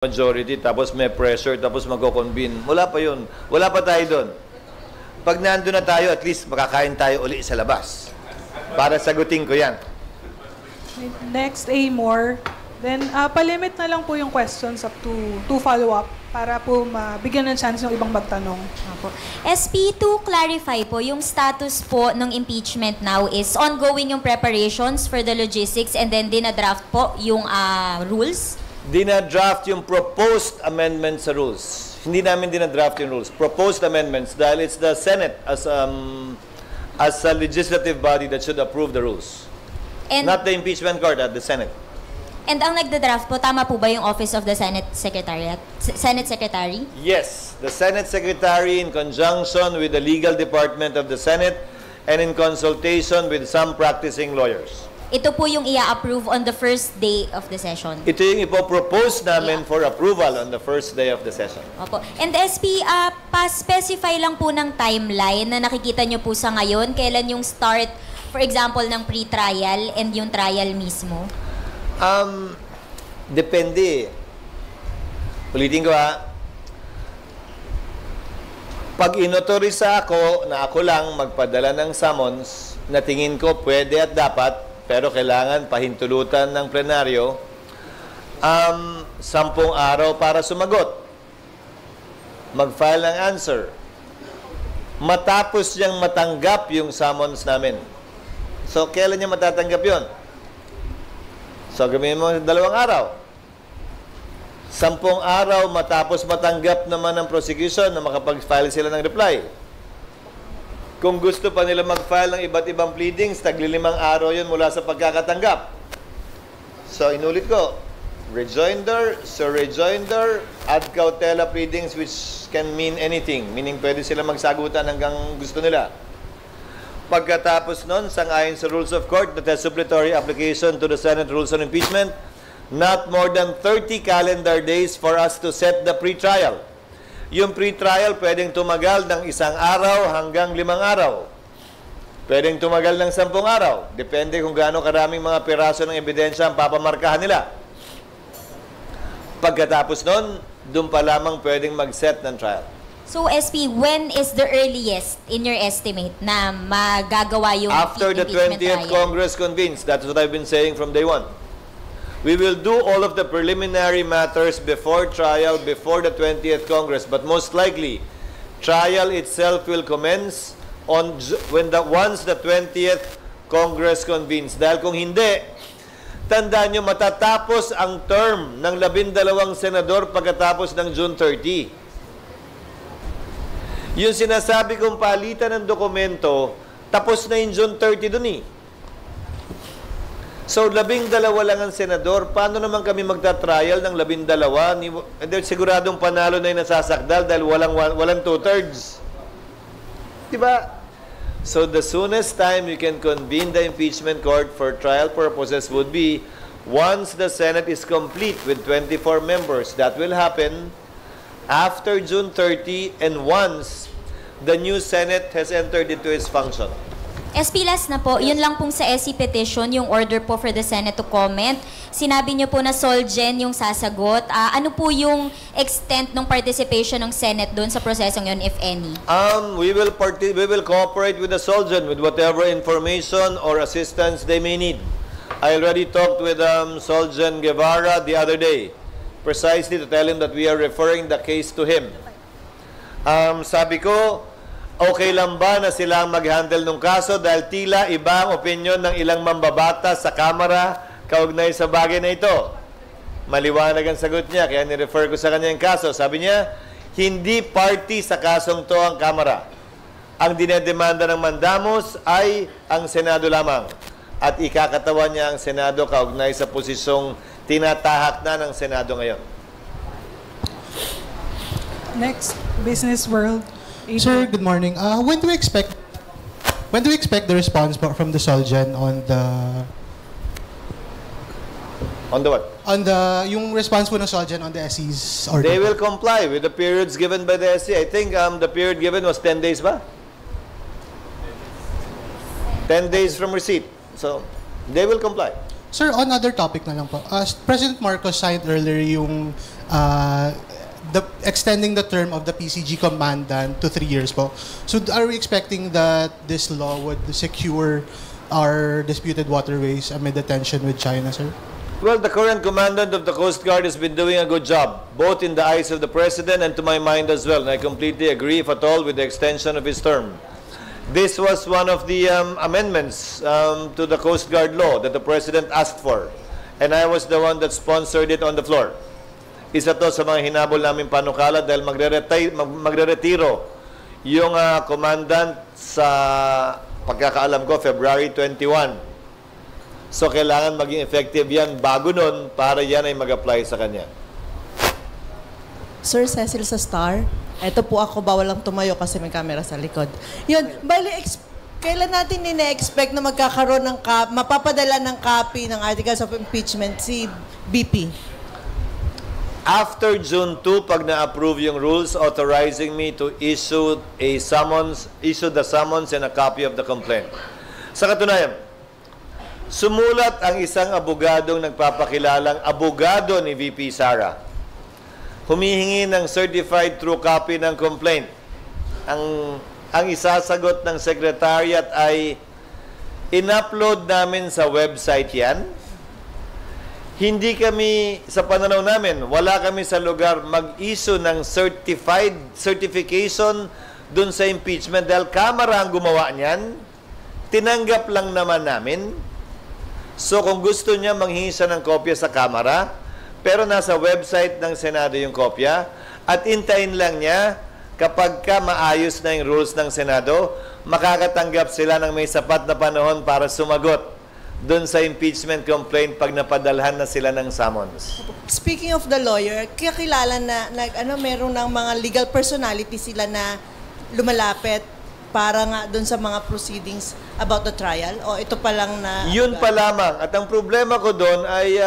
majority, tapos may pressure, tapos magko-convene. Wala pa yun. Wala pa tayo doon. Pag nandun na tayo, at least makakain tayo uli sa labas. Para sagutin ko yan. Next, Amor. Then, palimit na lang po yung questions up to follow-up para po mabigyan ng chance ng ibang magtanong. Opo. SP, to clarify po, yung status po ng impeachment now is ongoing yung preparations for the logistics and then dinadraft po yung rules? Dinadraft yung proposed amendments sa rules. Hindi namin dinadraft yung rules. Proposed amendments dahil it's the Senate as a legislative body that should approve the rules. And, not the impeachment court, the Senate. And ang nagda-draft po, tama po ba yung Office of the Senate Secretariat? Senate Secretary? Yes, the Senate Secretary in conjunction with the legal department of the Senate and in consultation with some practicing lawyers. Ito po yung i-approve on the first day of the session. Ito yung ipopropose namin for approval on the first day of the session. Opo. And SP, pa-specify lang po ng timeline na nakikita nyo po sa ngayon. Kailan yung start, for example, ng pre-trial and yung trial mismo? Depende. Ulitin ko Pag inotorisa ako na ako lang magpadala ng summons na tingin ko pwede at dapat, pero kailangan pahintulutan ng plenaryo, 10 araw para sumagot. Mag-file ng answer. Matapos niyang matanggap yung summons namin. So, kailan niya matatanggap yon? So, gamitin mo 2 araw. 10 araw matapos matanggap naman ng prosecution na makapag-file sila ng reply. Kung gusto pa nila mag-file ng iba't ibang pleadings, tagli-5 araw yun mula sa pagkakatanggap. So, inulit ko, rejoinder, surrejoinder, ad cautela pleadings which can mean anything. Meaning, pwede sila magsagutan hanggang gusto nila. Pagkatapos nun, sang-ayon sa rules of court that has supplementary application to the Senate Rules on Impeachment, not more than 30 calendar days for us to set the pre-trial. Yung pre-trial pwedeng tumagal ng 1 araw hanggang 5 araw. Pwedeng tumagal ng 10 araw. Depende kung gaano karaming mga piraso ng ebidensya ang papamarkahan nila. Pagkatapos nun, doon pa lamang pwedeng mag-set ng trial. So, SP, when is the earliest, in your estimate, na magagawa yung after the 20th Congress convenes. That's what I've been saying from day one. We will do all of the preliminary matters before trial, before the 20th Congress. But most likely, trial itself will commence once the 20th Congress convenes. Dahil kung hindi, tandaan nyo, matatapos ang term ng 12 senador pagkatapos ng June 30. Yung sinasabi kong palitan ng dokumento, tapos na yung June 30 dun eh. So, 12 lang ang senador. Paano naman kami magta-trial ng 12? Siguradong panalo na yung nasasakdal dahil walang 2/3. Diba? So, the soonest time you can convene the impeachment court for trial purposes would be once the Senate is complete with 24 members. That will happen after June 30 and once the new Senate has entered into its function. SP, last na po, yun lang pong sa SC petition, yung order po for the Senate to comment. Sinabi niyo po na Solgen yung sasagot. Ano po yung extent ng participation ng Senate doon sa prosesong yun, if any? We will cooperate with the Solgen with whatever information or assistance they may need. I already talked with Solgen Guevara the other day, precisely to tell him that we are referring the case to him. Sabi ko, okay lang ba na sila mag-handle ng kaso dahil tila iba ang opinion ng ilang mambabata sa Kamara kaugnay sa bagay na ito? Maliwanag ang sagot niya, kaya ni-refer ko sa kanya yung kaso. Sabi niya, hindi party sa kasong to ang Kamara. Ang dinedemanda ng mandamos ay ang Senado lamang. At ikakatawan niya ang Senado kaugnay sa posisyong tinatahak na ng Senado ngayon. Next, Business World. Sir, good morning. When do we expect the response from the Solgen on the what? On the yung response po ng Solgen on the SC's order? They will comply with the periods given by the SC. I think the period given was 10 days ba? 10 days from receipt. So, they will comply. Sir, on other topic na lang po. President Marcos signed earlier yung extending the term of the PCG commandant to 3 years po. So are we expecting that this law would secure our disputed waterways amid the tension with China, sir? Well, the current commandant of the Coast Guard has been doing a good job, both in the eyes of the President and to my mind as well. And I completely agree, if at all, with the extension of his term. This was one of the amendments to the Coast Guard law that the President asked for. And I was the one that sponsored it on the floor. Isa to sa mga hinabol namin panukala dahil magre-retiro yung commandant sa pagkakaalam ko, February 21. So, kailangan maging effective yan bago nun para yan ay mag-apply sa kanya. Sir Cecil sa Star, eto po ako, bawal lang tumayo kasi may camera sa likod. Yun, bali, kailan natin ina-expect na magkakaroon ng mapapadala ng copy ng articles of impeachment si BP? After June 2, pag na-approve yung rules authorizing me to issue the summons and a copy of the complaint. Sa katunayan, sumulat ang isang abogadong nagpapakilalang abogado ni VP Sara. Humihingi ng certified true copy ng complaint. Ang isasagot ng secretariat ay in-upload namin sa website yan. Hindi kami, sa pananaw namin, wala kami sa lugar mag-issue ng certification dun sa impeachment dahil Kamara ang gumawa niyan. Tinanggap lang naman namin. So, kung gusto niya, manghingi siya ng kopya sa Kamara, pero nasa website ng Senado yung kopya, at intayin lang niya, kapag maayos na yung rules ng Senado, makakatanggap sila ng may sapat na panahon para sumagot doon sa impeachment complaint pag napadalhan na sila ng summons. Speaking of the lawyer, kakilala na meron ng mga legal personality sila na lumalapit para nga doon sa mga proceedings about the trial? O ito pa lang na... Yun pa lamang. At ang problema ko doon ay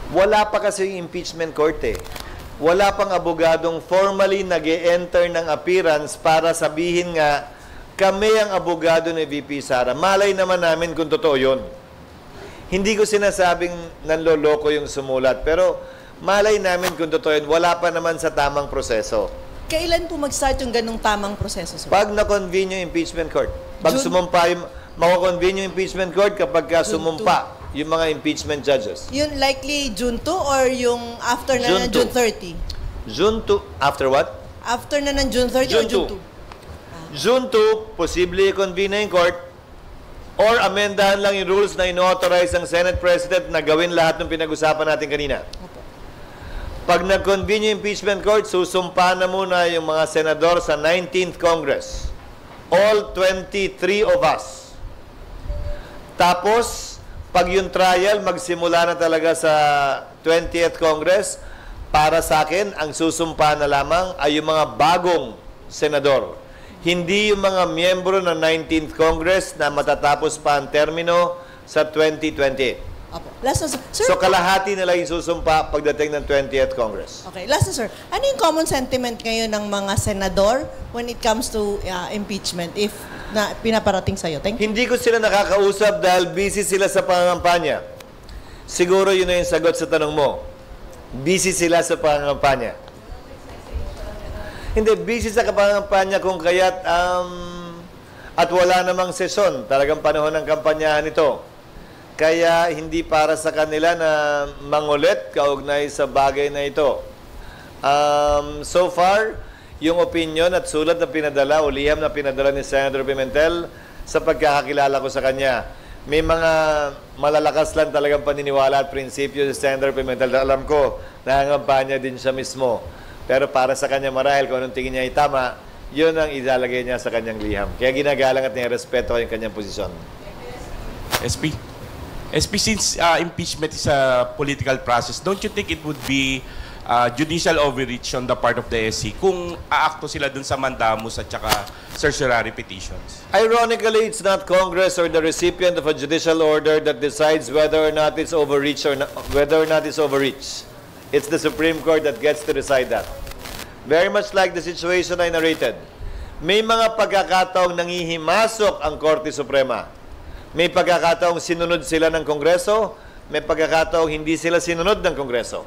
wala pa kasi impeachment court eh. Wala pang abogadong formally nag-e-enter ng appearance para sabihin nga kami ang abogado ni VP Sara. Malay naman namin kung totoo yun. Hindi ko sinasabing nanloloko yung sumulat, pero malay namin kung totoo yun. Wala pa naman sa tamang proseso. Kailan po mag-start yung ganung tamang proseso, sir? Pag na-convene yung impeachment court. Pag sumumpa yung, mako-convene yung impeachment court kapag sumumpa yung mga impeachment judges. Yun likely June 2 or yung after na ng June 30? June 2. After what? After na ng June 30 June o June 2? June 2, posible i-convene na yung court or amendahan lang yung rules na ino-authorize ng Senate President na gawin lahat ng pinag-usapan natin kanina. Pag nag-convene yung impeachment court, susumpa na muna yung mga senador sa 19th Congress. All 23 of us. Tapos, pag yung trial, magsimula na talaga sa 20th Congress, para sa akin, ang susumpa na lamang ay yung mga bagong senador. Hindi yung mga miyembro ng 19th Congress na matatapos pa ang termino sa 2028. Opo. Last na, sir. So, kalahati nila yung susumpa pagdating ng 20th Congress. Okay. Last na, sir. Ano yung common sentiment ngayon ng mga senador when it comes to impeachment if na pinaparating sa'yo? Thank you. Hindi ko sila nakakausap dahil busy sila sa pangangampanya. Siguro yun na yung sagot sa tanong mo. Busy sila sa pangangampanya. Hindi, busy sa pangangampanya kung kaya't at wala namang sesyon. Talagang panahon ng kampanyahan ito. Kaya hindi para sa kanila na mangulit kaugnay sa bagay na ito. So far, yung opinion at sulat na pinadala o liham na pinadala ni Senator Pimentel sa pagkakakilala ko sa kanya, may mga malalakas lang talagang paniniwala at prinsipyo si Senator Pimentel. Alam ko, nangangampanya din siya mismo. Pero para sa kanya marahil, kung anong tingin niya ay tama, yun ang ilalagay niya sa kanyang liham. Kaya ginagalang at nirespeto ko yung kanyang posisyon. SP, since impeachment is a political process, don't you think it would be judicial overreach on the part of the SC kung aakto sila dun sa mandamus at saka certiorari petitions? Ironically, it's not Congress or the recipient of a judicial order that decides whether or not it's overreach or not, whether or not it's overreach. It's the Supreme Court that gets to decide that. Very much like the situation I narrated. May mga pagkakataong nangihimasok ang Korte Suprema. May pagkakataong sinunod sila ng Kongreso, may pagkakataong hindi sila sinunod ng Kongreso.